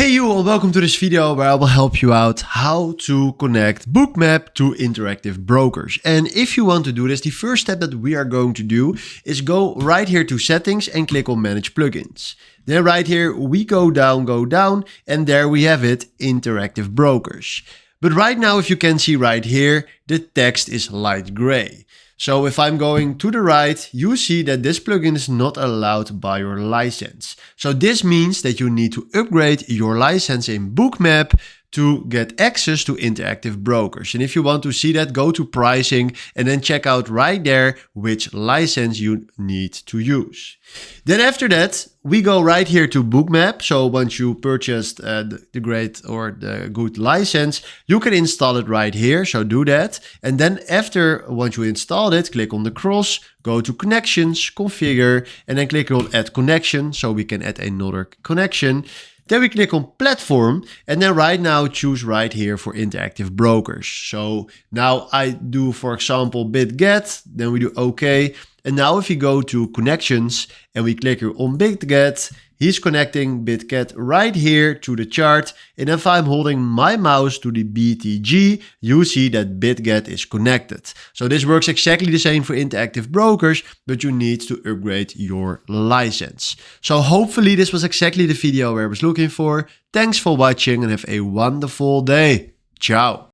Hey you all, welcome to this video where I will help you out how to connect Bookmap to interactive brokers. And if you want to do this, the first step that we are going to do is go right here to settings and click on manage plugins. Then right here we go down, and there we have it, interactive brokers. But right now, if you can see right here, the text is light gray. So if I'm going to the right, you see that this plugin is not allowed by your license. So this means that you need to upgrade your license in Bookmap to get access to interactive brokers. And if you want to see that, go to pricing and then check out right there which license you need to use. Then after that, we go right here to Bookmap. So once you purchased the great or the good license, you can install it right here. So do that. And then once you installed it, click on the cross, go to connections, configure, and then click on add connection. So we can add another connection. Then we click on platform and then right now choose right here for interactive brokers. So now I do, for example, BitGet, then we do OK. And now if you go to connections and we click here on BitGet, he's connecting BitGet right here to the chart. And if I'm holding my mouse to the BTG, you see that BitGet is connected. So this works exactly the same for interactive brokers, but you need to upgrade your license. So hopefully this was exactly the video I was looking for. Thanks for watching and have a wonderful day. Ciao.